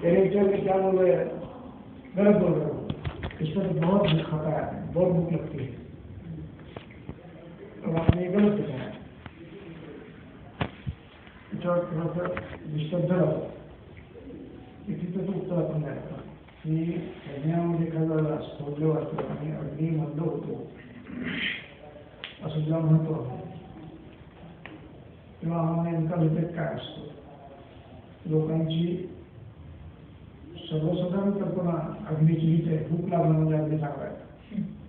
Character में क्या बोल रहे हैं, गलत बोल रहे हो, इसमें तो बहुत भूख खाता है, बहुत भूख लगती है, तो आपने गलत बताया। थोडंसं निष्पद्ध राहतो तिथं उत्तर आपण द्यायचं की यज्ञामध्ये एखादा स्थौल्य वाचलं आणि अग्नी मंद होतो असं जेव्हा म्हणतो तेव्हा आम्हाला नेमका विवेक काय असतो, लोकांची सर्वसाधारण कल्पना अग्नीची हीच आहे, भूक लागणं म्हणजे अग्नी चांगला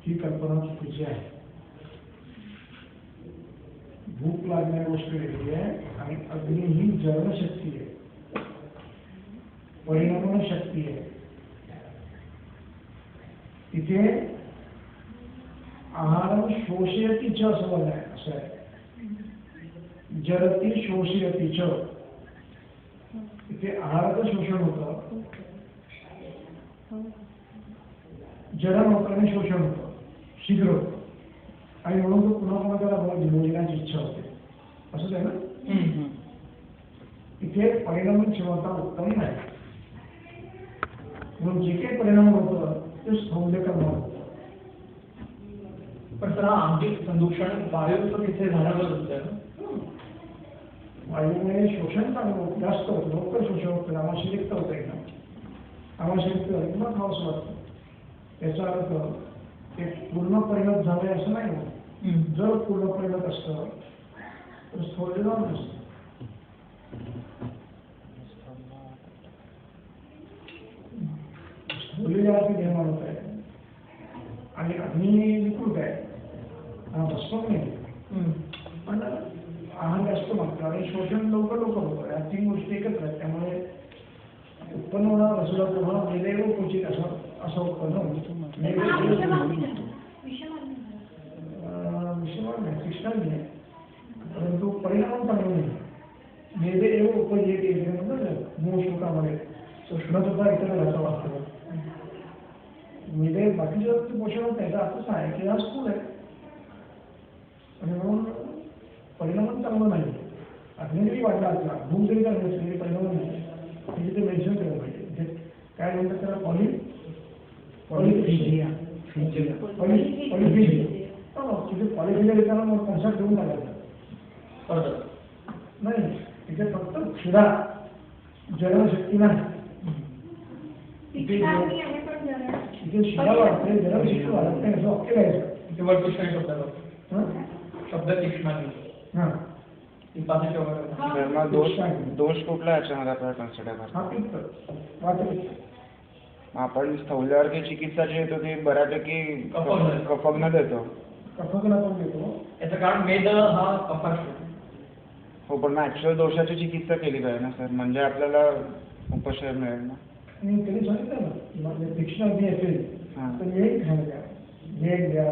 ही कल्पना चुकीची आहे। भूक लागणारी गोष्ट वेगळी आहे आणि अग्नी ही जळण शक्ती आहे, परिणामन शक्ती आहे। तिथे आहार शोषयती च असं आहे, जरती शोषयती च, तिथे आहाराचं शोषण होतं, जलन होतं आणि शोषण होतं, शीघ्र होतं आणि म्हणून तो पुन्हा पुन्हा त्याला भोजनाची इच्छा होते, असंच आहे ना। इथे परिणाम क्षमता उत्तम नाही, म्हणून जे काही परिणाम होतं ते स्थौल्य कर्म होतं। पण सर आंतरिक संदूषण वायूचं तिथे झाल्यावर होतं, वायूमुळे शोषण चांगलं जास्त होतं, लवकर शोषण होतं, आमाशयिक होतं एकदम, आमाशयिक एकदम खावंसं वाटतं, याचा अर्थ ते पूर्ण परिणत झाले असं नाही होत। जर पूर्ण परिणत असतं तर स्थौल्य जाऊन नसतं। स्थौल्य निर्माण होत आहे आणि अग्नी विकृत आहे, भस्मक नाही, पण आहार जास्त मागतो आणि शोषण लवकर लवकर होतं, या तीन गोष्टी एकत्र आहेत, त्यामुळे उत्पन्न होणार रसुला पुन्हा वेगवेगळं क्वचित असं उत्पन्न विषमान नाही, शिक्षण नाही, परंतु परिणाम चांगला नाही। वेदे एवढं उपयोगी म्हणतात मूळ श्लोकामध्ये सुष्ण सुद्धा इतर घराचा वास्तव वेदे बाकीच्या पोषण होत नाही, असंच आहे की आज स्कूल आहे आणि म्हणून परिणाम चांगला नाही। अग्नी जरी वाढला असला, भूक जरी चांगली असली तरी परिणाम नाही, म्हणजे ते मेन्शन केलं पाहिजे। काय म्हणतात त्याला, पॉलिफिजिया तिथे पॉलिफिजिया देताना मग कॉन्सेप्ट घेऊन टाकायचा नाही, तिथे फक्त क्षुधा जलशक्ती नाही, तिथे क्षुधा वाढते, जलशक्ती वाढत नाही असं वाक्य घ्यायचं। शब्द तीक्ष्ण दोष कुठला याच्यामध्ये आपल्याला कन्सिडर करतो, आपण स्थौल्यावरती चिकित्सा जी येतो ती बऱ्यापैकी कफग्न देतो, कफग्न पण देतो, याचं कारण मेद हा कफाश हो, पण ऍक्च्युअल दोषाची चिकित्सा केली पाहिजे ना सर, म्हणजे आपल्याला उपशम मिळेल ना। आणि त्यांनी सांगितलं ना, म्हणजे तीक्ष्ण अग्नी असेल तर मेघ खायला द्या, मेघ द्या,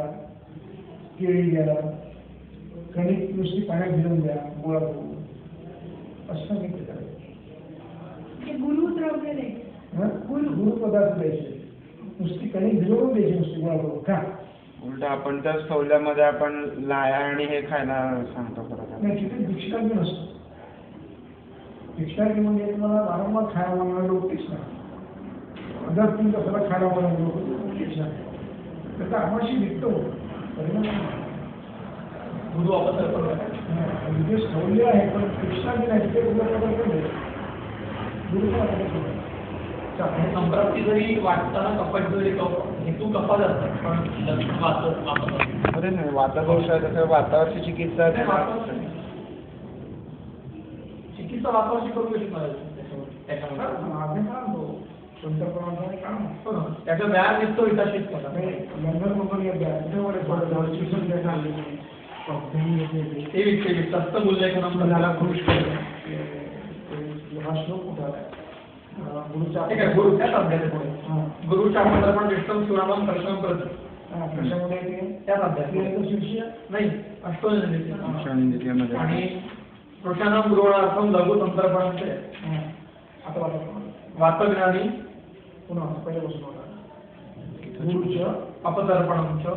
केळी द्या, कणिक नुसती पाण्यात भिजवून द्या, गोळा करून, असं सांगितलं त्याला। गुरु द्रव्य गुरु पदार्थ द्यायचे, नुसती कणिक भिजवून द्यायची, नुसती गोळा करून खा। उलट आपण त्या स्थौल्यामध्ये आपण लाया आणि हे खायला सांगतो परत नाही, तिथे दीक्षाग्नी नसतो। दीक्षाग्नी म्हणजे तुम्हाला वारंवार खायला मिळालं होतीच ना, जर तुम्ही कसला खायला मिळालं होतीच ना, त्याचा आमाशी निघतो गुरु आपण म्हणजे स्थौल्य आहे, पण दीक्षाग्नी नाही, तिथे संप्राप्ती जरी वाटताना कफाट जरी हेतू कफाच असतात, पण अरे नाही, वातादोष आहे तसं वातावरची चिकित्सा चिकित्सा वातावरची करू शकणार त्याचा व्यायाम निघतो विकासित करा, लंडन वगैरे ते सस्त मूल्यांकन झाला खुश हा श्लोक कुठला आहे, गुरुच्या अभ्यास पुढे गुरुच्या आपण विष्णू शिवानाम प्रश्न करतो, त्याच्यामध्ये त्याच अभ्यास शिष्य नाही अष्टोनिंदिके आणि कृष्णानाम गुरुणार्थम लघु संतर्पणाचे आता वातज्ञानी पुन्हा पहिल्यापासून होता गुरुच्या अपतर्पणांचं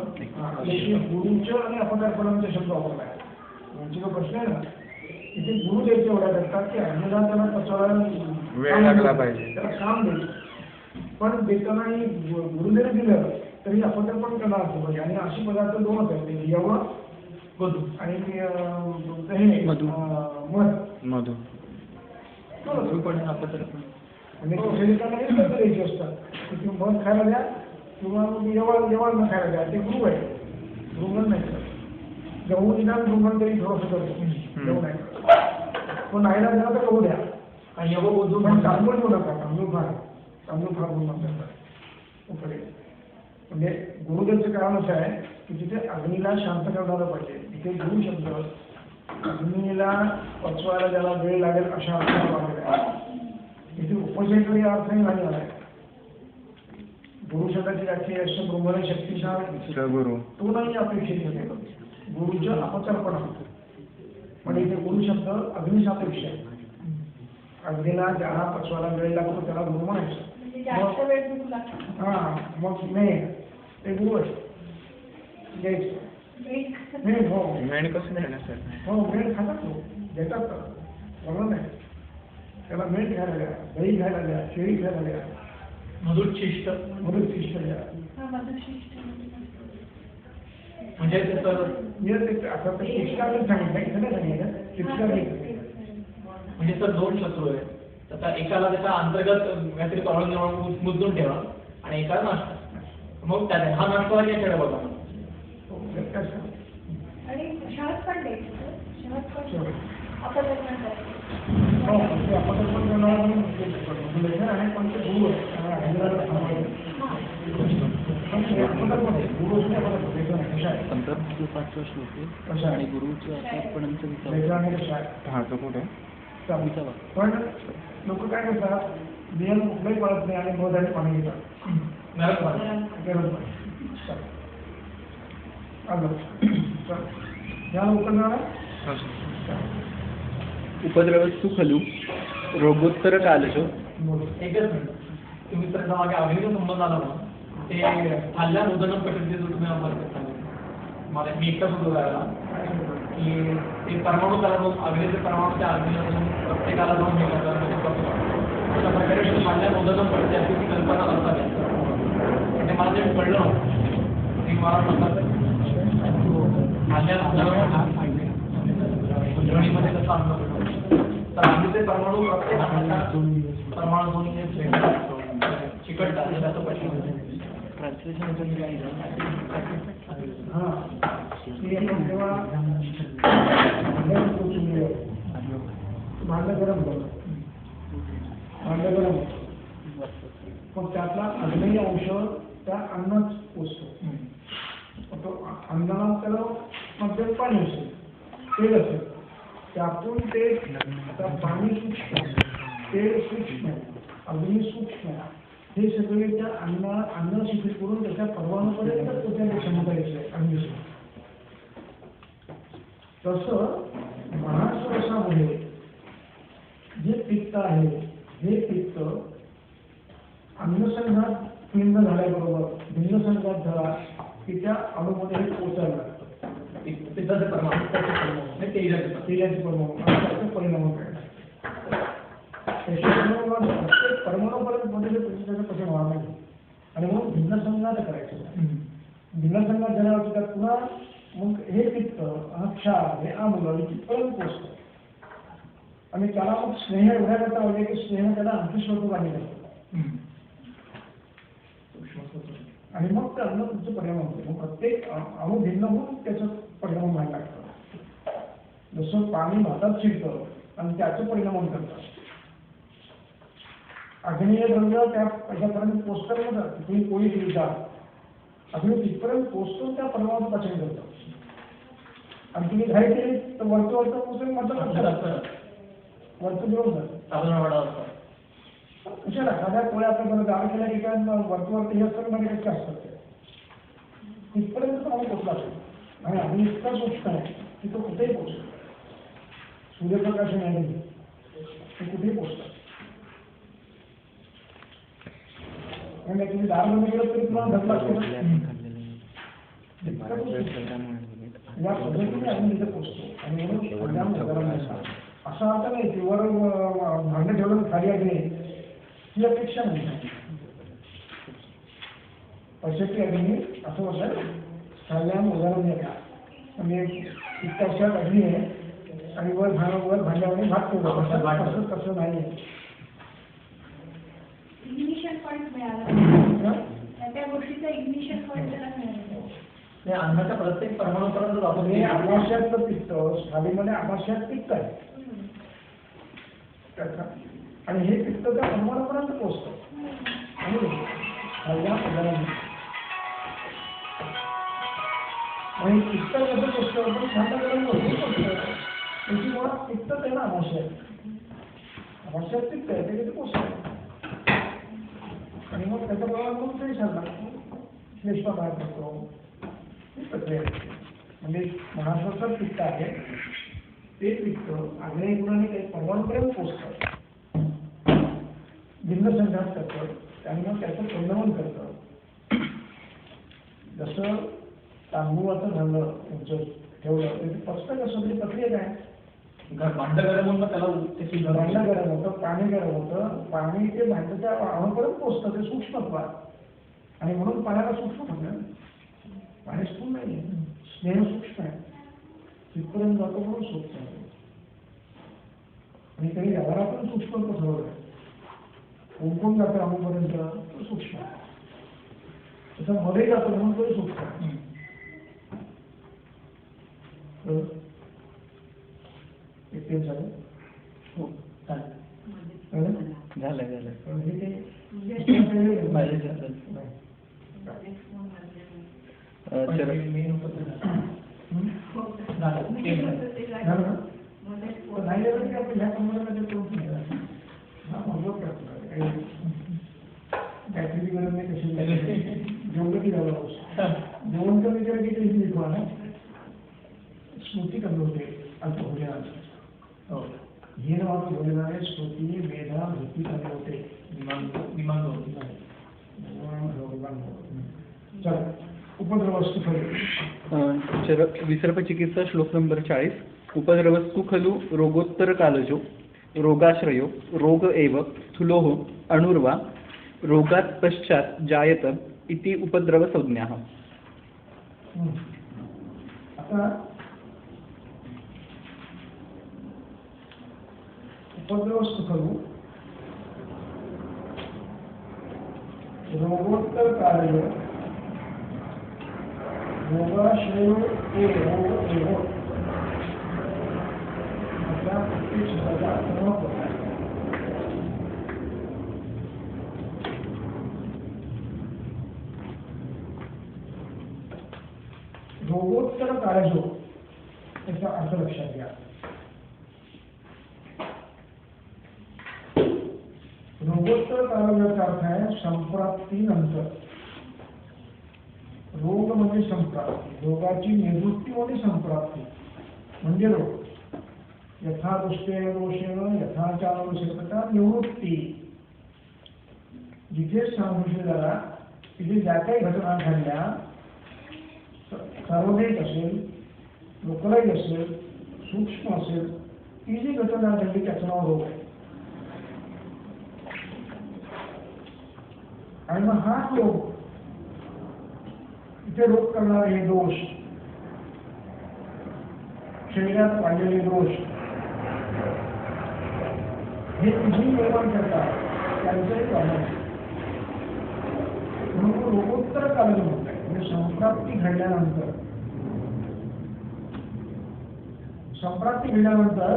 गुरुच्या आणि अपतर्पणांचा शब्द वापरला आहे। म्हणजे प्रश्न आहे ना, इथे गुरु द्यायचे एवढा करतात की अन्नदान त्यांना पचवायला वेळ लागला पाहिजे. त्याला काम देईल. पण देतानाही गुरुदेव दिलं तरी अपत्र पण त्याला असलं पाहिजे. आणि अशी पदार्थ दोनच आहेत, यव आणि हे मध. म्हणजे शरीराला द्यायची असतात. तुम्ही मध खायला द्या किंवा यवळ न खायला द्या, ते गुरु आहे, रुग्ण नाही करत. गहू निदान रुग्ण तरी थोडंसं करतो, गहू नाही करत. पण नाहीला द्या तर गहू द्या. आणि यव बोलतो पण तांदूळ देऊ नका, तांदूळ फार बोलून उकडे. म्हणजे गुरुदेवचं कारण असं आहे की तिथे अग्नीला शांत करणारं पाहिजे. तिथे गुरु शब्द अग्नीला पचवायला ज्याला वेळ लागेल अशा अर्थाने वागलेला आहे. तिथे उपजयकारी अर्थाने नाही आलाय. गुरु शब्दाची व्याख्या असं ब्रह्मणे शक्तिशाळ गुरु तो नाही अपेक्षित होते. गुरुचं अपकल्पना. पण इथे गुरु शब्द अग्निसापेक्ष आहे. अग्नीला ज्याला पचवायला वेळ लागतो त्याला गुरु म्हणायचं. हा मग नाही ते गुरु आहे. मेण कसं देणार सर? हो मेण खातात लोक, देतात बरोबर नाही. त्याला मेण घ्यायला द्या, दही घ्यायला द्या, शेळी घ्यायला द्या, मधुशिष्ट द्या. म्हणजे आता शिक्षकाने सांगितलं, इथे नाही सांगितलं, शिक्षकाने. म्हणजे सर दोन शत्रू आहेत. आता एकाला त्याच्या अंतर्गत काहीतरी प्रॉब्लेम मुद्दून ठेवा आणि एकाला नाश्ता. मग त्याने हा नाश्ता काय खेळ बघा. आणि शहद पण द्यायचं. शहद पण आपण पाचवा श्लोक आणि गुरुचे अर्थापर्यंत हा तो कुठे पण लोक काय करतात, नियम कुठलाही पडत नाही आणि मध आणि पाणी घेतात. गरज या लोकांना उपद्रवस्तु खलु रोगोत्तर कालशो. एकच मिनिट, तुम्ही तर मागे अग्नीचा संबंध आला ना, ते खाल्ल्या नूतन पद्धतीने तुम्ही आम्हाला सांगितलं. मला मी एकटाच होतो करायला की ते परमाणू त्याला जाऊन अग्नीचे परमाणू त्या अग्नीला जाऊन प्रत्येकाला जाऊन हे करतात. अशा प्रकारे खाल्ल्या नूतन पद्धती अशी ती कल्पना करतात. म्हणजे मला ते कळलं नव्हतं. मी मला म्हणतात उजळणीमध्ये कसं अन्न पडतो तर अग्नीचे परमाणू प्रत्येक परमाणू चिकटतात त्याचं पटलं. भांड गरम मग त्यातला अग्नेय अंश त्या अन्नात पोचतो. अन्नाला त्याला मध्यम पाणी असेल, तेल असेल, त्यातून ते आता पाणी सूक्ष्म, तेल सूक्ष्म, अग्नी सूक्ष्म, हे सगळे त्या अन्न शिथिल करून त्याच्या परवानूपर्यंत पोचण्याची क्षमता आहे अग्नी. तसं महाश्वासामध्ये जे पित्त आहे, हे पित्त अन्नसंघात पिंड झाल्याबरोबर भिन्नसंघात झाला की त्या अणुमध्ये हे पोचायला लागतं. पित्ताचे परमाणू तेजाचे परमाणू त्याचा परिणाम करायला प्रत्येक परमाणूपर्यंत मध्ये त्याचा कसं व्हावं नाही. आणि म्हणून भिन्नसंघात करायचं. भिन्नसंघात झाल्यावर त्यात पुन्हा मग हे पित्त हा क्षार हे आम्ल तिथपर्यंत पोचतं. आणि त्याला मग स्नेह एवढ्या करता म्हणजे की स्नेह त्याला अंतस्वरूप आले जातं. आणि मग ते अन्न तुमचं परिणाम होतो. मग प्रत्येक अणु भिन्न होऊन त्याचा परिणाम व्हायला लागतं. जसं पाणी भातात शिरतं आणि त्याचं परिणाम करतं. अग्नीय द्रव्य त्याच्यापर्यंत पोचतं ना, तुम्ही पोळी शिरता अग्नी तिथपर्यंत पोचतो, त्या परिणामाचं पचन करतं. आणि तुम्ही घाई केली तर वरचं पोचून म्हटलं वरचं दिवस जातं. कशाला साध्या पोळ्या आपण गाव केल्या की काय वरती हे असतं मध्ये कसे असतात तिथपर्यंत आम्ही पोचला असेल. आणि आम्ही इतका सूक्ष्म आहे की तो कुठेही पोचतो. सूर्यप्रकाश नाही ते कुठेही पोचतात. म्हणजे तुम्ही दार बंद केलं तरी तुम्हाला धक लागते. या पद्धतीने आम्ही इथे पोचतो. आणि म्हणून असा अर्थ नाही की वर भांडं ठेवलं खाली अग्नी ही अपेक्षा नाही. पैशाची अग्नी असं होतं खाल्ल्याम उदाहरण द्या म्हणजे पित्ताशात अग्नी आहे आणि वर भांड्यामध्ये भात ठेवलं तसं नाही आहे. इग्निशन पॉईंट मिळाला त्या गोष्टीचा इग्निशन पॉईंट त्याला मिळाला. अन्नाच्या प्रत्येक परमाणूपर्यंत आपण हे आमाशयातलं पित्त थालीमध्ये आमाशयात पित्त आहे आणि हे पित्त त्या परमाणूपर्यंत पोचतं आणि आणि पित्त कसं पोचतं पण थंड गरम पोचतं त्याची मुळात पित्त आहे ना आमाशयात पित्त आहे ते किती पोचतं आणि मग त्याचा प्रमाण म्हणून काही ठरला श्लेष्मा बाहेर पडतो ही प्रक्रिया म्हणजे महाश्वासात पित्त आहे ते पित्त आग्नेय गुणाने काही परमाणूपर्यंत पोचतं भिन्न संघात करतं आणि मग त्याचं संगमन करतं. जसं तांदूळाचं झालं तुमचं ठेवलं त्याची पचतं कसं तरी प्रक्रिया काय भांडं गरम होऊन त्याला भांडं गरम होतं पाणी गरम होतं पाणी ते भांड्याच्या अणूपर्यंत पोचतं ते सूक्ष्मत्व आणि म्हणून पाण्याला सूक्ष्म म्हटलं. पाणी स्थूल नाही आहे स्नेह सूक्ष्म आहे तिथपर्यंत जातो म्हणून सूक्ष्म आहे आणि काही याला पण सूक्ष्मत्व ठरवलं आहे. कोण जातं अणूपर्यंत सूक्ष्म आहे त्याचा मध्ये जातो म्हणून तरी सूक्ष्म आहे. एक झालं हो झालं झालं बॅटरी गरज नाही कशी जेवढं की झालं जेवण कमी जर किती लिखवा ना स्मृती कमी होते अल्पभोजनात हे नावाचं भोजनाने स्मृती मेधा वृत्ती कमी होते चला उपद्रवस्तू खलु विसर्पचिकित्सा श्लोक नंबर 40. उपद्रवस्तु खलु रोगोत्तर कालजो रोगाश्रयो रोग एव स्थूलोः अणुर्वा रोगात् पश्चात् जायत इति उपद्रव संज्ञाः. आता उपद्रवस्तु खलु रोगोत्तर कालजो रोगाश्रयो एव रोगोत्तर कालजो याचा अर्थ लक्षात घ्या. रोगोत्तर कालजोचा अर्थ आहे संप्राप्तीनंतर. रोग म्हणजे संप्राप्ती रोगाची निवृत्ती म्हणजे संप्राप्ती म्हणजे रोग. यथा दृष्टेन दोषेण यथाचारोषेकता निवृत्ती. जिथे संघर्ष झाला तिथे ज्या काही घटना घडल्या सार्वजनिक असेल लोकलाईट असेल सूक्ष्म असेल ती जी घटना घडली त्याचं नाव रोग आहे. आणि मग हा रोग इथे रोग करणारे हे दोष शरीरात वाढलेले दोष हे तुझी निर्माण करतात त्यांचंही कारण म्हणून रोगोत्तर कालजो म्हणतात. म्हणजे संप्राप्ती घडल्यानंतर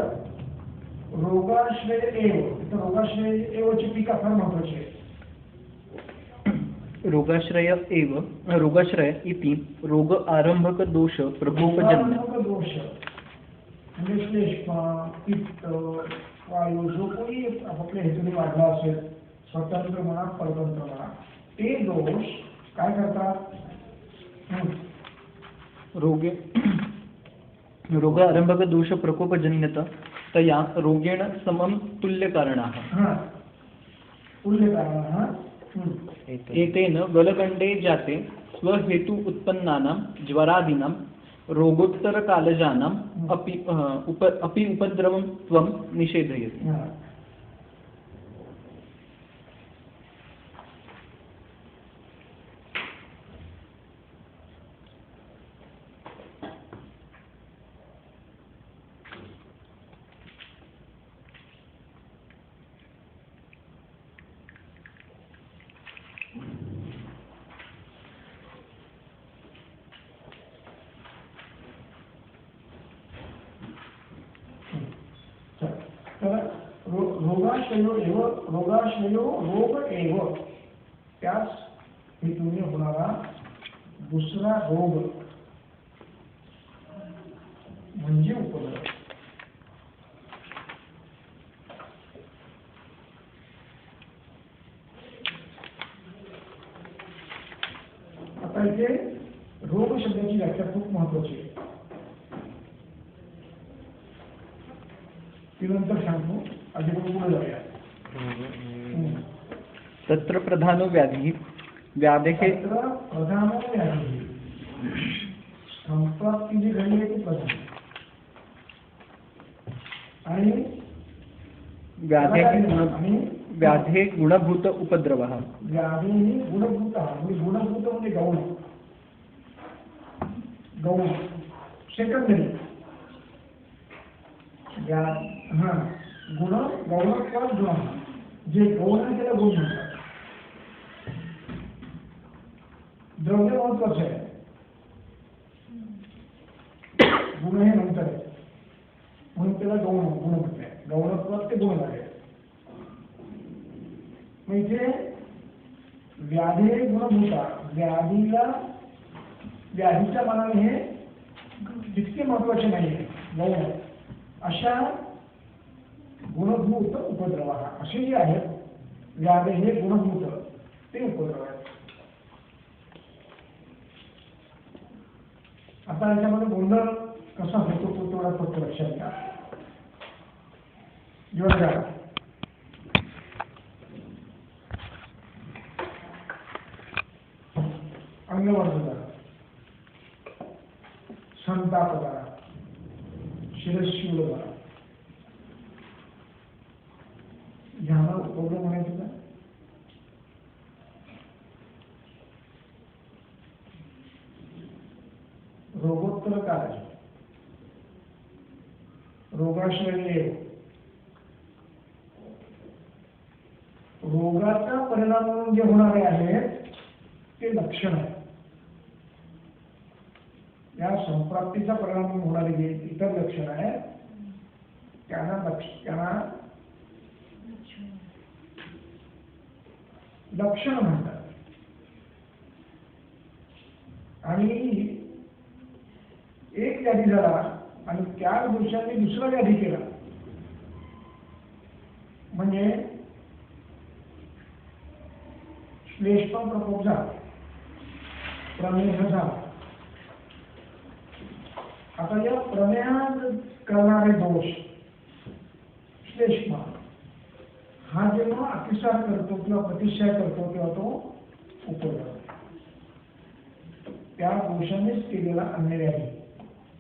रोगाश्रय एव इथं रोगाश्रय एवची टीका फार महत्वाची आहे. रोगाश्रय इति रोग आरंभक दोष प्रकोपजन्य दोष म्हणजे श्लेष्मा पित्त वायू जो कोणी आपल्या हेतूने वाढला असेल स्वतंत्र म्हणा परतंत्र म्हणा ते दोष काय करतात. रोग आरंभक दोष प्रकोपजन्यत तया रोगेण समं तुल्यकारणाः. एतेन गलगण्डे जाते स्वहेतु उत्पन्नानां ज्वरादीनां रोगोत्तरकालजानाम् अपि अपि उपद्रवं त्वं निषेधयसि। हा. तर रोगाश्रयो रोग एव, त्याच हेतूने होणारा दुसरा रोग म्हणजे उपद्रव. आता इथे रोग शब्दाची व्याख्या खूप महत्वाची आहे, ती नंतर सांगतो. आधी पुढे जाऊया. तत्र प्रधानो व्याधी व्याधेः तत्र प्रधानो व्याधी, संप्राप्ती जी घडली आहे ती प्रधान, आणि व्याधे गुणभूत उपद्रवः. व्याधी गुणभूत, म्हणजे गुणभूत म्हणजे गौण, गौण सेकंडरी. गुण गौणत्वात गुण, जे गौण आहे त्याला गुण म्हणतात. द्रव्य महत्वाचं आहे, गुण हे नंतर आहे, म्हणून त्याला गौण गुण म्हणते. गौणत्वात ते गुण आहे. म्हणजे व्याधी गुणभूता, व्याधीला व्याधीच्या मनाने हे तितके महत्वाचे नाही आहे, गौण आहे. अशा गुणभूत उपद्रव, असे जे आहेत व्याधी हे गुणभूत ते उपद्रव आहेत. आता याच्यामध्ये गोंधळ कसा होतो तो तेवढा फक्त लक्षात घ्या. जेव्हा अंगवर्ध झाला, संताप झाला, शिरशूल झाला, ह्याला उपद्रव म्हणायचं का? रोगोत्तर काळ, रोगाश्रय, रोगाचा परिणाम म्हणून जे होणारे आहेत ते लक्षण आहे. या संप्राप्तीचा परिणाम म्हणून होणारे जे इतर लक्षण आहे त्यांना लक्षण म्हणतात. आणि एक व्याधी झाला आणि त्याच दिवसांनी दुसरा व्याधी केला म्हणजे श्लेष्मा प्रकोप झाला, प्रमेह झाला. आता या प्रमेहात करणारे दोष श्लेष्मा हा जेव्हा अतिसार करतो किंवा प्रतिसार करतो तेव्हा तो उपद्रव, त्या दोषानेच केलेला अन्य व्याधी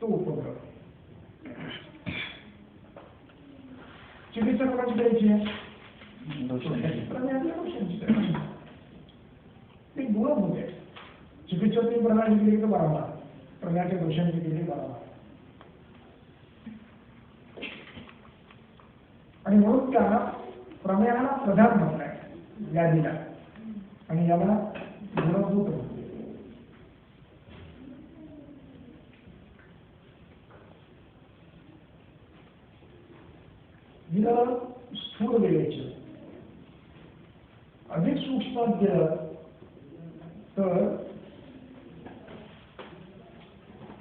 तो उपद्रव. चिकित्सा कोणाची करायची आहे? ते गुणभूत आहे. चिकित्सेची प्रणाली केली तर बरोबर, प्रण्याच्या दोषांची केली बरोबर. आणि म्हणून त्या प्रमेयाला प्रधान म्हटलंय व्याधीला, आणि याला गुणभूत म्हणतो. हिला स्थूल वेळेचे अधिक सूक्ष्मात गेलं तर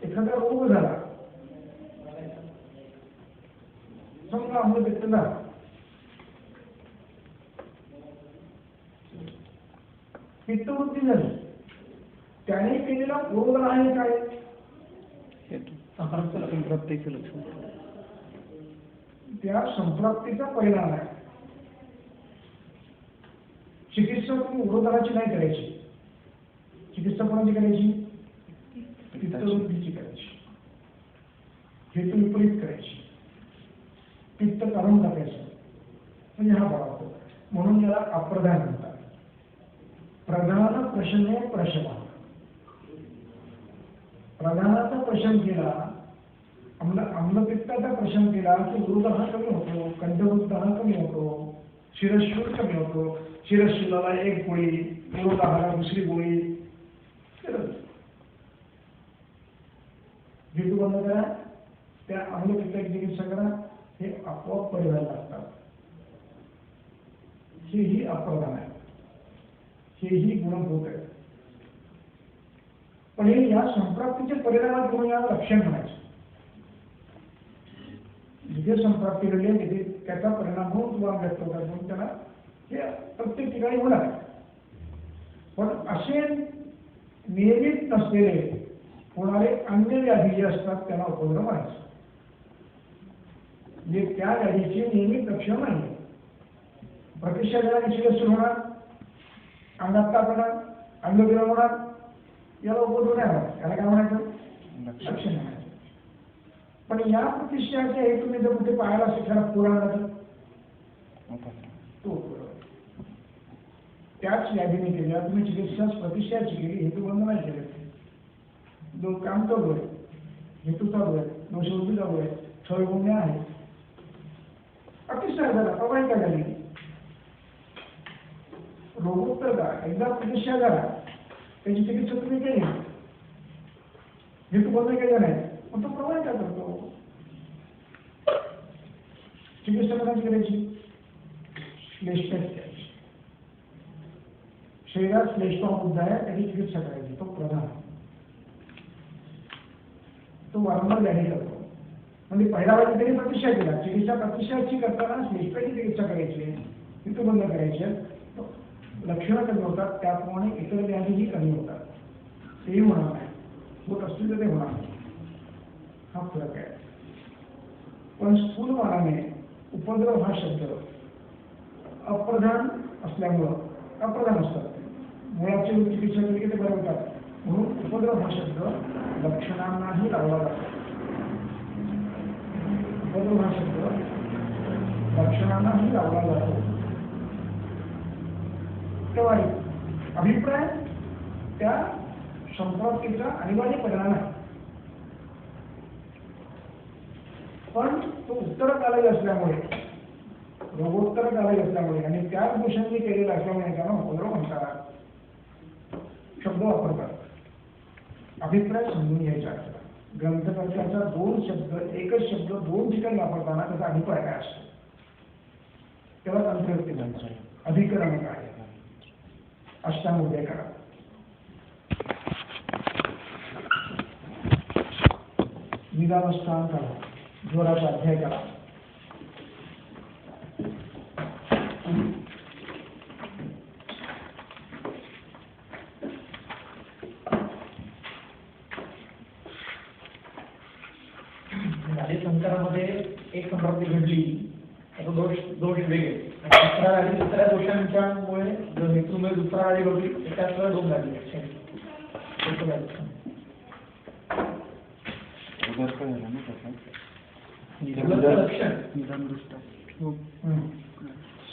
एखादा रोग झाला, समजा आम्ही व्यक्तीला पित्तवृत्ती झाली, त्याने केलेला रोग आहे काय? संप्राप्तीचं लक्षण, त्या संप्राप्तीचा परिणाम आहे. चिकित्सा तुम्ही उरोदराची नाही करायची, चिकित्सा कोणाची करायची? पित्तवृत्तीची करायची. हेतू विपरीत करायची, पित्त काढून टाकायचं, म्हणजे हा बळा होतो. म्हणून याला अप्रधान म्हणतात. प्रधान प्रशने प्रशमा, प्रधानाचा प्रशन केला, आम्लपित्ताचा प्रशन केला की वृद्ध हा कमी होतो, कंठवृत्त हा कमी होतो, शिरशूल कमी होतो. शिरशूलाला एक गोळी, वृद्धाहाला दुसरी गोळी. हेतू बंद करा, त्या आम्लपित्ताची चिकित्सा करा, हे आपोआप परिणाम लागतात. हेही अप्रधान आहे, हेही गुणभूत आहे. पण हे या संप्राप्तीचे परिणामात म्हणून याला लक्षण म्हणायचं. जिथे संप्राप्ती घडली आहे तिथे त्याचा परिणाम म्हणून तुम्हाला व्यक्त होतात, म्हणून त्याला हे प्रत्येक ठिकाणी होणार. पण असे नियमित नसलेले होणारे अन्य व्याधी जे असतात त्याला उपद्रव म्हणायचं. म्हणजे त्या व्याधीचे नियमित लक्षण नाही. प्रतिष्ठाजनाची सुरू होणार, अंगात ताप होणार, अंगविराम होणार, याला उपद्रव नाही होणार. याला काय म्हणायचं? लक्षण म्हणायचं. पण या प्रतिष्ठाच्या हेतूने जर कुठे पाहायला शिक्षणा पुराणा तो त्याच व्याधीने केल्या तुम्ही चिकित्सा प्रतिष्ठाची केली, हेतू बंद नाही केले. दोन काम चालू आहे, हेतू चालू आहे, दोषवृत्ती चालू आहे, छळगुण्य आहे, प्रतिष्ठा झाला, प्रवाहिका झाली, रोगोत्तर का एकदा प्रतिष्ठा झाला त्याची चिकित्सा तुम्ही केली, हेतू बंद केले नाही, मग तो प्रवाहिका करतो. चिकित्सा कशी करायची? श्लेष्माची करायची. शरीरात श्लेष्मा मुद्दा आहे, त्याची चिकित्सा करायची. तो प्रधान, तो वारंवार व्याधी करतो. म्हणजे पहिला वेळी त्यांनी प्रतिष्ठा केला, चिकित्सा प्रतिष्ठाची करताना श्लेष्माची चिकित्सा करायची, हेतू बंद करायचे, लक्षणं कमी होतात, त्याप्रमाणे इतर व्याधीही कमी होतात. तेही होणार नाही, होत असतील तर ते होणार नाही. हा फरक आहे. पण स्थूल मानाने उपद्रव हा शब्द अप्रधान असल्यामुळं, अप्रधान असतात, मुळाची चिकित्सा केली की ते बरे होतात, म्हणून उपद्रव हा शब्द लक्षणांनाही लावला जातो. उपद्रव हा शब्द लक्षणांनाही लावला जातो. तेव्हा अभिप्राय त्या संप्राप्तीचा अनिवार्य परिणाम आहे. पण तो उत्तर कालाही असल्यामुळे, रोगोत्तर कालाही असल्यामुळे आणि त्याच दोषांनी केलेला असल्यामुळे त्यांना उपद्रव म्हणतात. शब्द वापरतात. अभिप्राय समजून घ्यायचा. ग्रंथकर्त्याचा दोन शब्द, एकच शब्द दोन ठिकाणी वापरताना त्याचा अभिप्राय काय असतो तेव्हा अंतर्गती म्हणतात. अधिकरण काय? अष्टांगोदय करा. निदावस्थान करा, ज्वराचा अध्याय करा. संसारामध्ये एक संप्राप्ती घडली, त्याचा दोष वेगळे, दुसऱ्या दोषांच्यामुळे हेतूमुळे दुसरा आली घडली, एकाच वेळा दोन लागली.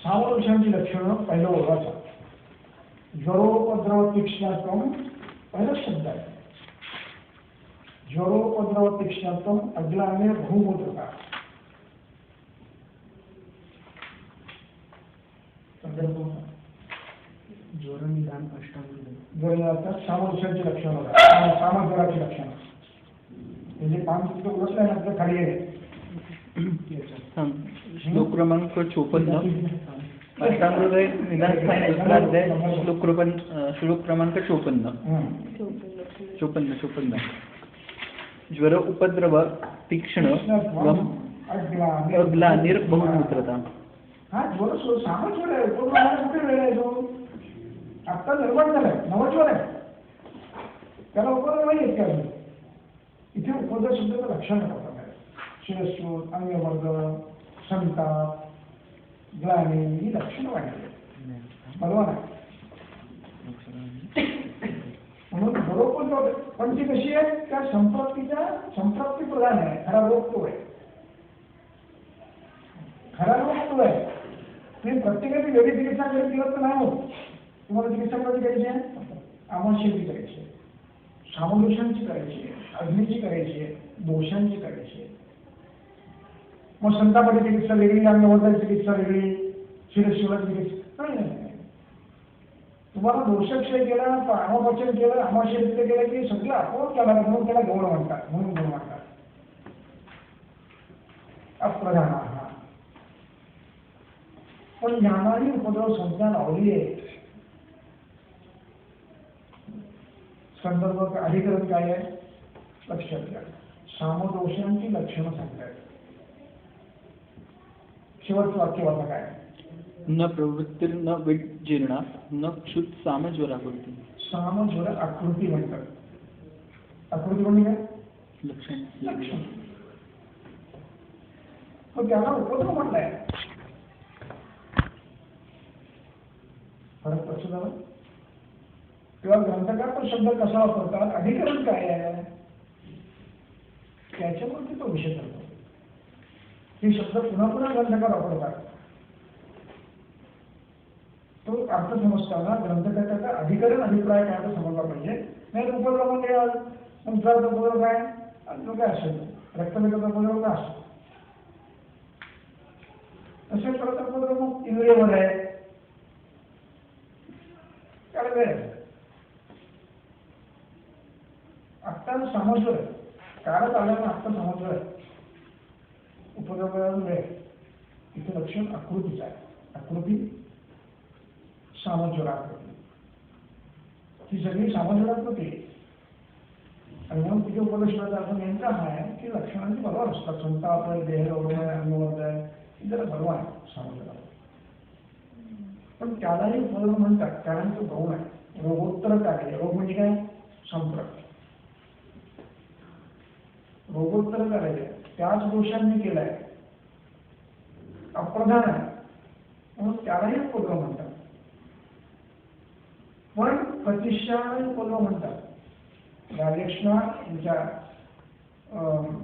सामदोषांची लक्षणं पहिलं ओळखायचं. ज्वरोपद्रव तीक्ष्णत्वम पहिला शब्द आहे. ज्वरोपद्रव तीक्ष्णत्वम अग्लाने बहुमूत्रता. ज्वर निदान अष्टांग. ज्वराचा सामदोषांची लक्षणं होतात. सामज्वराची लक्षणं म्हणजे पान फक्त उलटल्यानंतर खाली आहे. श्लोक क्रमांक 54. अष्टांगोदय निदान स्थान श्लोक क्रमांक 54. ज्वर उपद्रव तीक्ष्ण अग्लानिर बहुमूत्रता. हा ज्वर सामज्वर आहे. कुठे वेळ आहे तो? आत्ता निर्माण झालाय, नवज्वर आहे, त्याला उपद्रव नाही येत का? इथे उपद्रव शब्दाचं लक्षण होतं. शिरशूल, अंगवर्ग, संताप, ग्लानी ही लक्षणं वाढली. बरोबर आहे. म्हणून बरोबर पण ती कशी आहे, त्या संप्राप्ती प्रधान आहे. खरा रोग तो आहे, खरा रोग तो आहे. तुम्ही प्रत्येकाची वेगळी चिकित्सा करत गेलं तर नाही होत. तुम्हाला चिकित्सा कधी करायची आहे, अमावस्येची करायची आहे, सामदोषांची करायची आहे, अग्नीची करायची आहे, दोषांची करायची आहे. मग संतापाची चिकित्सा वेगळी, अंगवताची चिकित्सा वेगळी, शिरशिवराची चिकित्सा नाही. तुम्हाला दोषक्षय केला, अमावचन केलं, अमावस्येचं केलं की सगळं आपोआप त्याला म्हणून त्याला गौण म्हणतात, म्हणून गौण म्हणतात. अप्रधान हा. पण ज्ञानाने उपद्रव संज्ञा लावली आहे. संदर्भ अधिकरण काय आहे लक्षात घ्या. सामदोषांची लक्षणं सांगतायत. शेवटचं वाक्य वाचा काय, न प्रवृत्तीर्न विजीर्णा न क्षुत सामज्वराकृती. सामज्वर आकृती म्हणतात. आकृती म्हणजे काय, लक्षण. लक्षण. पण त्याला उपद्रव म्हटलाय. फरक लक्ष झाला. तेव्हा ग्रंथकार तो शब्द कसा वापरतात, अधिकरण काय आहे त्याच्यावरती तो विषय करतो. हे शब्द पुन्हा पुन्हा ग्रंथकार वापरतात. तो अर्थ समजताना ग्रंथकाराचा अधिकरण अभिप्राय काय तो समजला पाहिजे. नाही उपद्रव म्हणजे संसाराचा उपद्रव काय, तो काय असेल, रक्तपित्ताचा उपद्रव काय असतो, तसे परत उपद्रव मग इंद्रियावर आहे, त्याला वेळ आहे. आत्ता समजलं, काळात आल्यानं आत्ता समजलं उपद्रव वेळ. इथे लक्षण आकृतीचं आहे. आकृती सामज्वराकृती, ही सगळी सामज्वराकृती. आणि म्हणून तिथे उपदेशाचा अर्थ नेमका हा आहे की लक्षणांची बरोबर असतात. संताप आहे, देह रोग आहे, अंगवत आहे, ही जरा बरोबर आहे सामज्वराकृती. पण त्यालाही उपद्रव म्हणतात कारण तो गौण आहे. रोगोत्तर कार्य, रोग म्हणजे काय, संप्रत. रोगोत्तर कार्य त्याच दोषांनी केलाय, अप्रधान आहे, म्हणून त्यालाही उपद्रव म्हणतात. पण प्रतिष्ठाने उपद्रव म्हणतात. राजक्ष्मा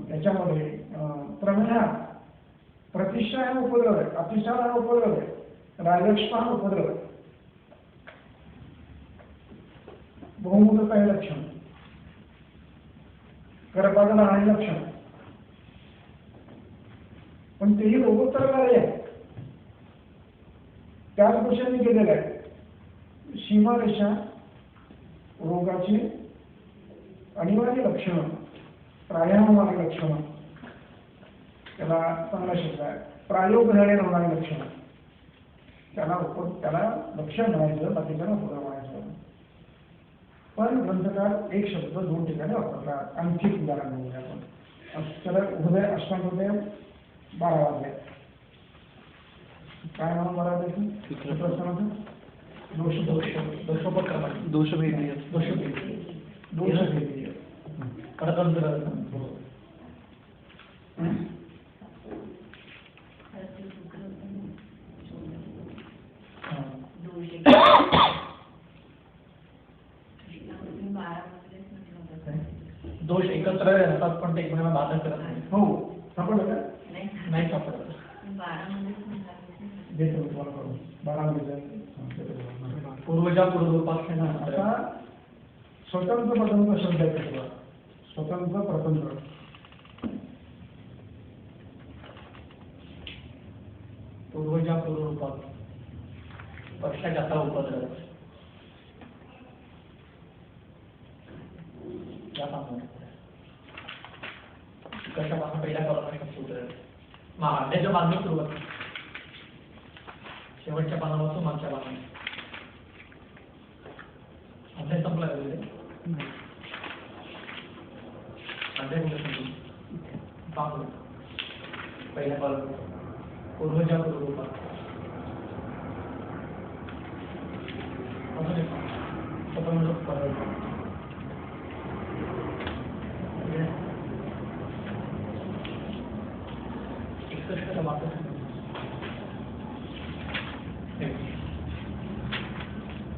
याच्यामध्ये प्रमेहात प्रतिष्ठा हा उपद्रव आहे, अतिष्ठान हा उपद्रव आहे, राजक्ष्मा हा उपद्रव आहे. बहुमूत्रता हे लक्षण, करपादाला राहणे लक्षण. पण तेही रोगोत्तर कार्य आहे, त्याच दोषांनी केलेलं आहे. सीमारेषा रोगाची अनिवार्य लक्षणं, प्रायामवाली लक्षणं, त्याला चांगला शब्द आहे, प्रायोगधाने होणारी लक्षणं, त्याला लक्षण म्हणायचं, बाकीच्याला उपद्रव म्हणायचं. पण ग्रंथकार एक शब्द दोन ठिकाणी वापरतात. आणखी उदाहरण घेऊया आपण. तर हृदय अष्टांगोदय 12 वाजले. काय म्हणून 12 वाजले, दोषभेदी दोष एकत्र असतात पण ते एकमेकांना बाधा करत नाही. हो, सापडलं का, नाही सापडत. देतो तुम्हाला करून 12 मध्ये पूर्वजा पूर्वोपाख्यान. आता स्वतंत्र प्रतंत्र शब्द आहे. स्वतंत्र प्रतंत्र, पूर्वजा पूर्वोपाख पक्षाचा उपद्रव. कशापासून पहिल्या कॉलमच्या सूत्र महाराजाच्या बांधणी सुरुवात, शेवटच्या पानापासून मागच्या पानावर अध्याय संपला वगैरे. अध्याय कुठे पहिल्या कॉलम पूर्वजा पूर्वोपाख.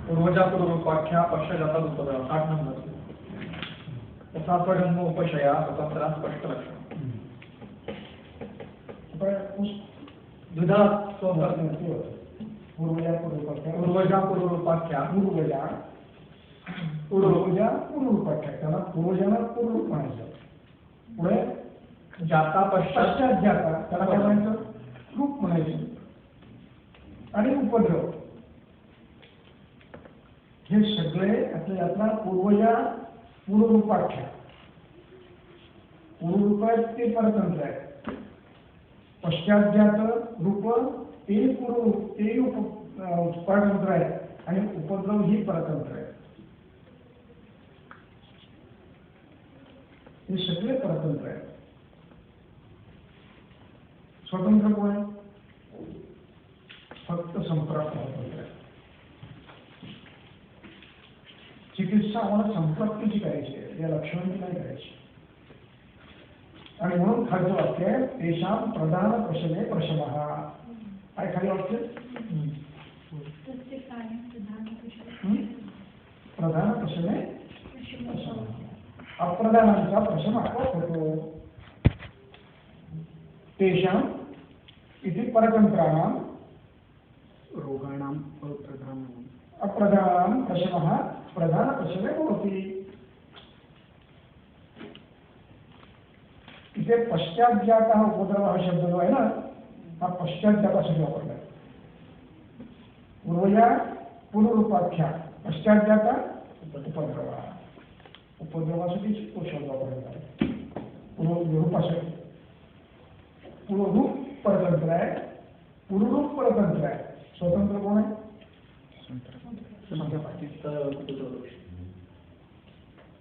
पूर्वजा पूर्वोपाख्या पक्षजाता उपद्रव 8 नंबर. तथा स्वजन्म उपशया स्वतंत्र स्पष्ट लक्षण द्विधा पूर्वजा पूर्वरूपाख्या त्याला पूर्वजाला पूर्वरूप म्हणायचं. पुढे जाता पश्चात जाता त्याला काय म्हणायचं, रूप म्हणायचं. आणि उपद्रव हे सगळे आपल्या यातला पूर्वजा पूर्वरूपाख्या. पूर्वरूप आहेत ते परतंत्र आहे. पश्चात रूप ते पूर्वरूप ते परतंत्र आहे आणि उपद्रव ही परतंत्र आहे. हे सगळे परतंत्र आहेत. स्वतंत्र कोण आहे, फक्त संप्राप्त स्वतंत्र आहे. चिकित्सा आम्हाला संप्राप्तीची करायची आहे, या लक्षणांची नाही करायची. आणि म्हणून खालचं वाक्य आहे तेषां प्रधान प्रशने प्रशमः. काय खाली वाक्य, प्रधान प्रशने अप्रधानांचा प्रशम आपोआप होतो. तेषां इति परतंत्राणां रोगाणां अप्रधानानां प्रशमः प्रधान प्रशमे भवति. इथे पश्चात उपद्रव हा शब्द जो आहे ना, हा पश्चात जातासाठी वापरला आहे. पूर्वजा पूर्वरूपाख्या पश्चात जाता उपद्रव. उपद्रवासाठी तो शब्द वापरला आहे. पूर्वरूपासाठी पूर्वरूप परतंत्र आहे, पूर्वरूप परतंत्र आहे. स्वतंत्र कोण आहे,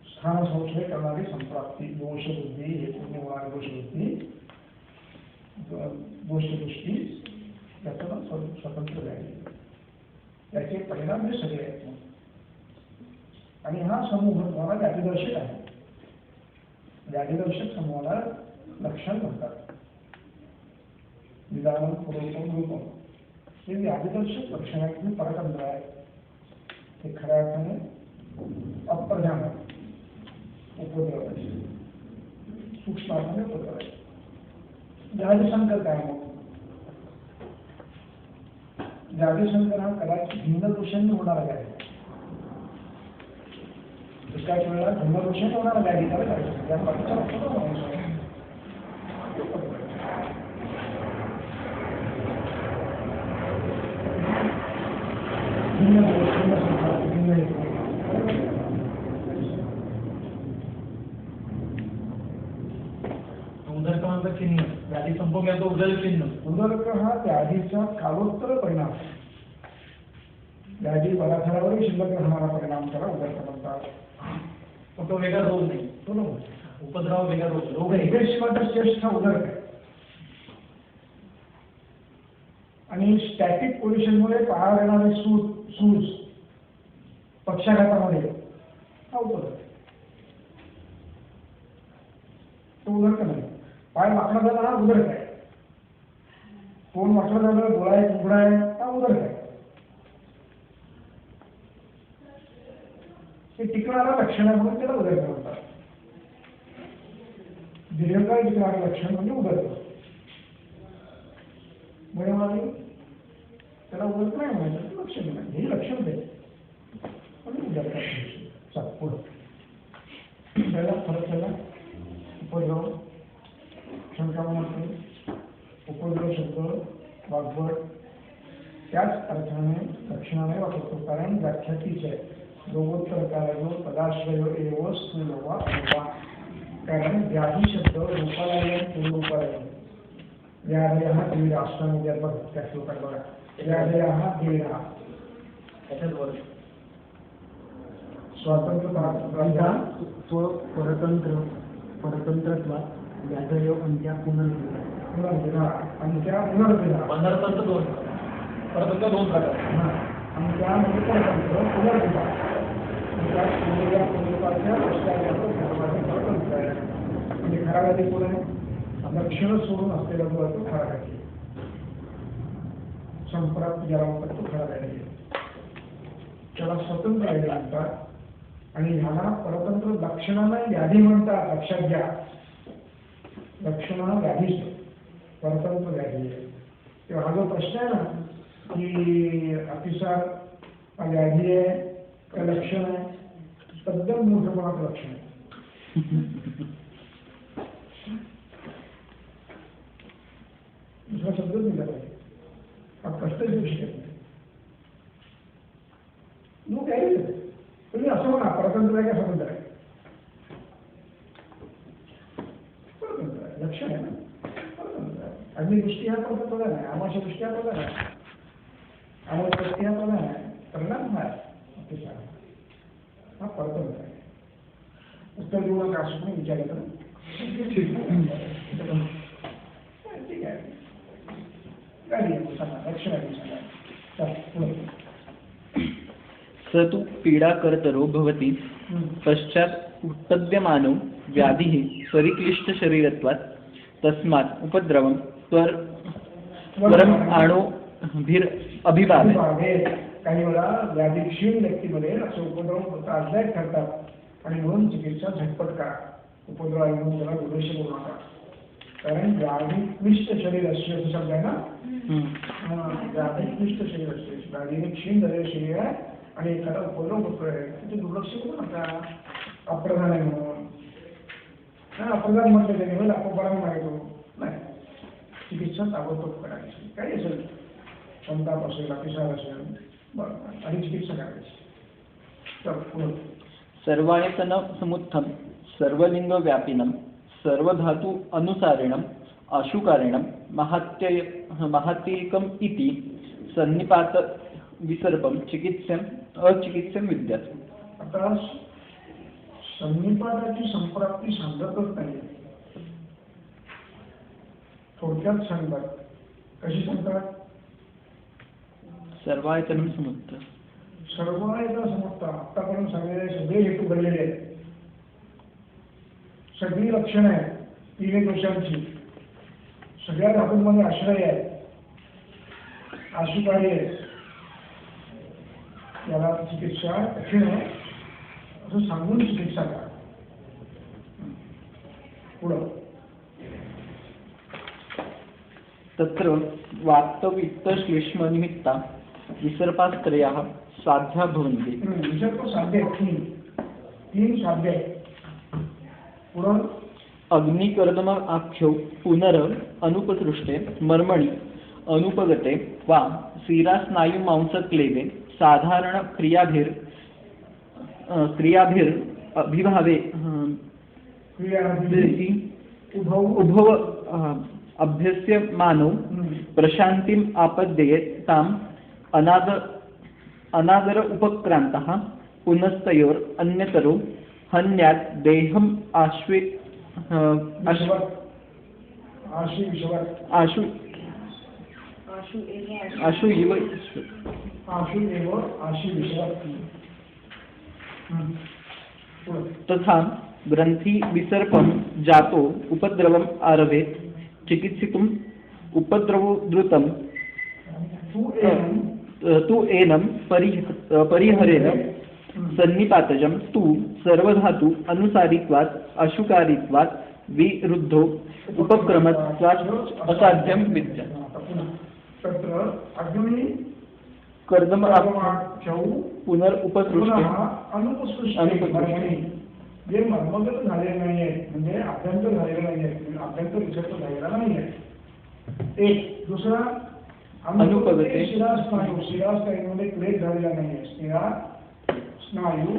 स्थान संशय करणारी संप्राप्ती, दोषबुद्धी, हेतूने होणारी दोषबुद्धी, गोष्टदृष्टी याचं स्वतंत्र आहे. त्याचे परिणाम हे सगळे आहेत. आणि हा समूह तुम्हाला व्याधिदर्शक आहे. व्याधिदर्शक समूहाला लक्षण म्हणतात. निदान पूर्वकम रूपम हे व्याधिदर्शक लक्षणातून परतंत्र आहे. ते खऱ्या अर्थाने अप्रधान उपद्रव आहे, सूक्ष्म अर्थाने उपद्रव आहे. व्याधिसंकर काय मग, व्याधिसंकर हा कदाचित भिन्न दोषांनी होणारा व्याधी. एकाच वेळेला भिन्न दोषांनी होणारा व्याधी त्याला व्याधिसंकर. या बाकीच्या उदरकांचा चिन्ह व्याधी संपवण्याचा उदर चिन्ह. उदरक हा व्याधीचा कालोत्तर परिणाम. व्याधी बराखड्यावर शिल्लक राहणारा परिणाम त्याला उदरक म्हणतात. तो वेगळा रोग नाही, उपद्रव वेगळा रोग आहे. हिरशिवाचा श्रेष्ठ उदरक आहे. आणि स्टॅटिक पोझिशनमुळे पायावर येणारे सूज पक्षाघातामध्ये हा उदरक आहे. तो उदरक नाही. पाय वाकडा झाला हा उदरक आहे. तोंड वाकडं झालं, डोळा एक उघडा आहे, हा उदरक आहे. हे टिकणारा लक्षण आहे म्हणून त्याला उदरक म्हणतात. दीर्घकाळ टिकणारे लक्षण म्हणजे उदरक. म्हणजे त्याला उदरक नाही म्हणायचं, लक्षण नाही. हे लक्षण दे पण उदरक पुढं त्याला फरक झाला. उपद्रव शंका म्हणतो, उपद्रव शब्द वाग्वड त्याच अर्थाने लक्षणाने वापरतो. कारण व्याख्यातीच आहे. रोगोत्तर काळो पदाश्रय एव स्थूलवा अनुभवा. कारण व्याधी शब्द रूपाला येईल पूर्वरूपाला येईल. व्याधय हा दीड अष्टामध्ये बघ त्या श्लोकात बघा. व्याधय हा दीड हा त्याच्यात वर्ष स्वातंत्र्य परतंत्रत्वा व्याधयो अंत्या पुनर्विधा अंत्या पुनर्विधा. पंधरतंत्र दोन परतंत्र दोन प्रकार. अंत्या म्हणजे परतंत्र पुनर्विधा. म्हणजे खरा व्याधी कोण आहे, लक्षण सोडून असलेला जो तो खरा व्याधी. संप्राप्त ज्याला म्हणतात तो खरा व्याधी. त्याला स्वतंत्र व्याधी म्हणतात. आणि ह्याला परतंत्र लक्षणाला व्याधी म्हणतात, लक्षात घ्या. लक्षणा व्याधी परतंत्र व्याधी आहे. तेव्हा हा जो प्रश्न आहे ना की अतिसार व्याधी आहे का लक्षण आहे, तद्दन मोठेपणाचं लक्षण आहे. दुसरा शब्दच दिला पाहिजे, हा प्रश्नच येऊ शकत नाही. मग काय तुम्ही असं म्हणा परतंत्र आहे का स्वतंत्र आहे, परतंत्र आहे, लक्षण आहे ना, परतंत्र आहे. अग्निदृष्टी हा परतंत्र प्रधान आहे, आमाशा दृष्टी हा प्रधान आहे, आमोद दृष्टी हा प्रधान आहे, परिणाम हा अतिसार हा परतंत्र आहे. उत्तर देऊ नका असं पण विचारायचं ठीक आहे. स तु पीडाकर्तरो भवति पश्चात् उत्पद्यमानो व्याधिः परिक्लिष्टशरीरत्वात् तस्मात् उपद्रवं त्वरम् अभिभावेत्. काही वेळा व्याधिक्षीण व्यक्तीमध्ये असे उपद्रव त्रासदायक ठरतात आणि म्हणून चिकित्सा झटपट करा. उपद्रव ऐकून त्याला दुर्लक्ष करू नका, कारण व्याधिक्लिष्ट शरीर असते असं शब्द आहे ना. व्याधिक्लिष्ट शरीर असते, व्याधीने क्षीण झालेलं शरीर आहे आणि एखादा उपद्रव होतोय त्याचे दुर्लक्ष करू नका. अप्रधान आहे म्हणून अप्रधान म्हटलं त्याने वेळ अपराध माहितो नाही. चिकित्सा ताबडतोब करायची, काही असेल संताप असेल अतिसार असेल बरं आणि चिकित्सा करायची. तर पुढे सर्वायतन समुत्थम सर्वलिंगव्यापिनं सर्वधातु अनुसारिणं आशुकारिणं महात्येकम् इति सन्निपात विसर्पं अचिकित्स्यं विद्यात्. आता सन्निपाताची संप्राप्ती सांगतच नाही, थोडक्यात सांगतात. कशी सांगतात? सर्वायतनं समुत्थम, सर्वायतन समुत्थम. आतापर्यंत सांगलेले सगळे हेतू घडलेले आहेत, सगळी लक्षणं आहेत तीन दोषांची, सगळ्या धातूंमध्ये आश्रय आहे, आशुकारी आहे. याला चिकित्सा कठीण आहे असं सांगून चिकित्सा करा. पुढं तत्र वातवित्तश्लेष्मनिमित्ता विसर्पास्त्रयाः साध्या भवन्ति. विसर्प साध्य तीन साध्य आहेत. पुढं अग्निकर्दम आख्यो पुनर अनुपसृष्टे मर्मणि अनुपगते वा शिरास्नायुमांसक्लेदे साधारण क्रियाभिर अभिभावे उभव अभ्यस्य मानव प्रशांतिम आपद्येत ताम अनादर उपक्रांतः पुनस्तयोर अन्यतरो हन्यात् देहम आशु इव तथा ग्रंथि विसर्पं जातो उपद्रवम् आरभेत चिकित्सितुम् उपद्रवोद्धृतं तु एनं परिहरेण सन्निपातजं तु सर्वधातु अनुसारित्वात् अशुकारित्वात् विरुद्धो उपक्रमत्वात् असाध्यं विद्यते. तत्र अग्नि कर्दम पुनरुपसृष्टे जे मर्मगत झालेले नाही आहेत, म्हणजे अभ्यंतर झालेलं नाही आहे, अभ्यंतर विसर्प झालेला नाही आहे. एक दुसरा अनुपगते शिरास्नायूमध्ये क्लेश झालेला नाही आहे, शिरा स्नायू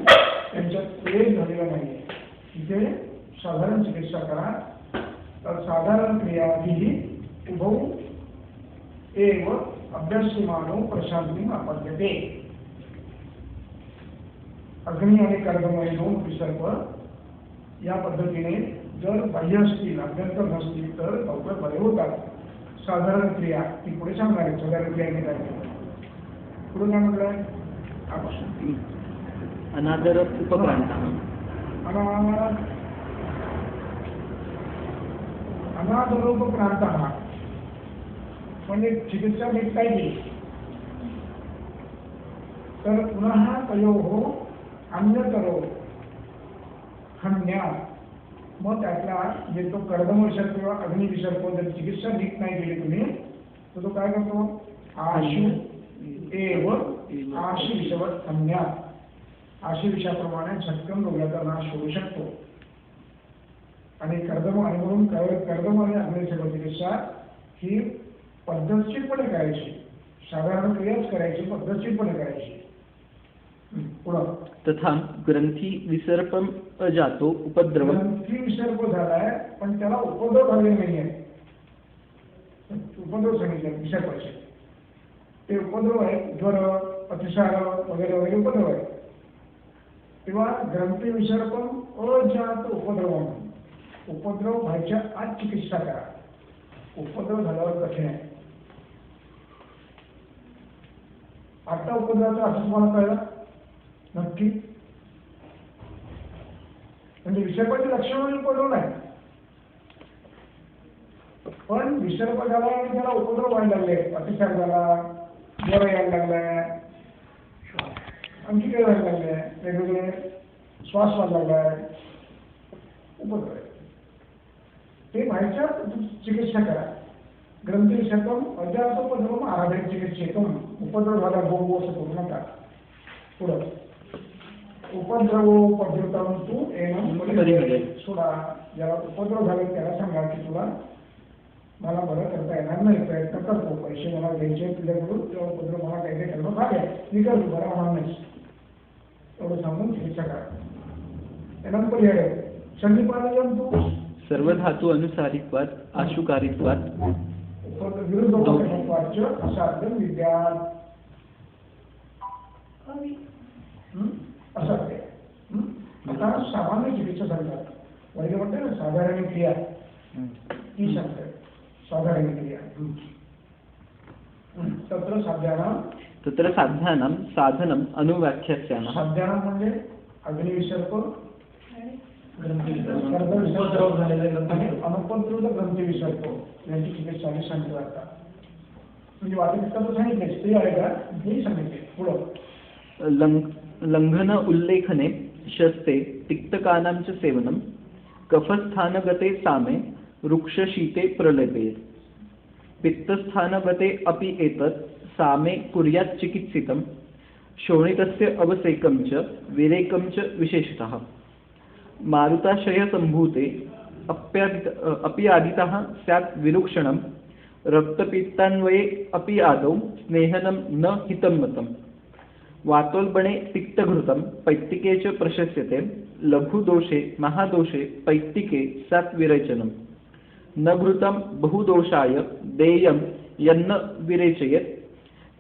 त्यांच्यात क्लेश झालेला नाही आहे. तिथे साधारण चिकित्सा करा. तर साधारण क्रियाही उभौ एव अभ्यासमानो प्रशांती आपद्यते. अग्नी आणि कर्दम हे दोन विसर्प या पद्धतीने जर बाह्य असतील, अभ्यंतर नसतील तर लवकर बरे होतात. साधारण क्रिया ती पुढे सांगणार आहे. साधारण क्रियाने काय केलं पुढे काय म्हटलंय? अनादर उपक्रांत अनादरोपक्रांत म्हणजे चिकित्सा नीट काय केली तर पुन्हा तयोः अन्यतरो खंड्यात मग त्यातला जे तो कर्दमविसर्प किंवा अग्निविसर्प जर चिकित्सा नीट नाही केली तुम्ही तर तो काय करतो आशु एव आशी विषवत खंड्यात आशी विषाप्रमाणे झटकन रोगाचा नाश होऊ शकतो आणि कर्दम आणि म्हणून कर्दम आणि अग्निविसर्प चिकित्सा ही पद्धतशीरपणे करायची साधारण क्रियाच करायची पद्धतशीरपणे करायची पुढं तथा ग्रंथी विसर्पम अजातो उपद्रव ग्रंथी विसर्प झालाय पण त्याला उपद्रव झाले नाहीये उपद्रव सांगितले विसर्पाचे ते उपद्रव आहेत ज्वर अतिसार वगैरे वगैरे उपद्रव आहे तेव्हा ग्रंथी विसर्पम अजात उपद्रव उपद्रव व्हायच्या आज चिकित्सा करा उपद्रव झाल्यावर कठीण आहे आता उपद्रवाचा असं तुम्हाला कळलं नक्की म्हणजे विसर्पाचे लक्षण म्हणजे उपद्रव नाही पण विसर्प झाला आणि त्याला उपद्रव व्हायला लागले अतिसार झाला ज्वर यायला लागलाय आणखी काय व्हायला लागले वेगवेगळे श्वास व्हायला लागलाय उपद्रव ते व्हायच्या चिकित्सा करा ग्रंथी विसर्पम अजातोपद्रवम आराधक चिकित्सेतम उपद्रव झाला गोगो असं करू नका पुढं उपद्रवोपद्रुतम तू एनम सोडा ज्याला उपद्रव झाले त्याला सांगा की तुला मला बरं करता येणार नाही प्रयत्न करतो पैसे मला द्यायचे तुझ्याकडून तेव्हा उपद्रव मला काही काही करणं भाग आहे मी करतो बरं होणार नाही एवढं सांगून चिकित्सा करा एनम पर्याय संदीपान तू सर्व धातू अनुसारित्वात आशुकारित्वात विरुद्ध वाच्य असाध्य विद्यात असाध्य आता सामान्य चिकित्सा सांगतात वैद्य म्हणते ना साधारण क्रिया ती सांगते साधारण क्रिया तत्र साध्यानां साधनम अनुव्याख्यास्यामः साध्यानां म्हणजे अग्निविसर्प उपद्रव झालेले आणि अनुपद्रुत ग्रंथीविसर्प यांची चिकित्सा सांगितलं आता म्हणजे वाचकाचं सांगितले ते आहे का हेही सांगितले पुढं लंघन उल्लेखने शस्ते तिक्तकानां च सेवनं कफस्थानगते सामे वृक्षशीते प्रलेपेत् पित्तस्थानगते अपि एतत् सामे कुर्यात् चिकित्सितं शोणितस्य अवसेकं च विरेकं च विशेषतः मारुताशयसम्भूते अप्यादितः स्यात् विरुक्षणं रक्तपित्तान्वये अपि आदौ स्नेहनं न हितं मतम् वातोल्बणे तिक्तघृतं पैत्तिके च प्रशस्यते लघुदोषे महादोषे पैत्तिके स्यात् विरेचनं न घृतं बहुदोषाय देयं यन्न विरेचयेत्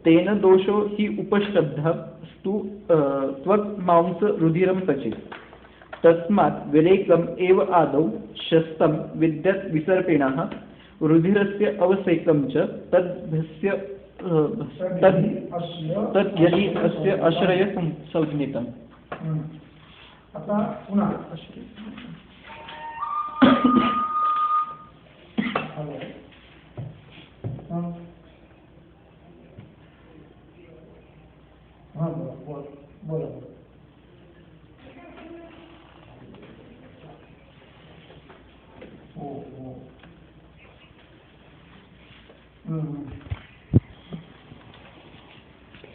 तेन दोषो हि उपशब्दः स्तु त्वग्मांसरुधिरं क्वचित् तस्मात् विरेकम् एव आदौ शस्तं विद्यत् विसर्पिणः रुधिरस्य अवसेकं च तद्भस्य तद् यदि अस्य आश्रय संज्ञितम् आता पुन्हा बोला हो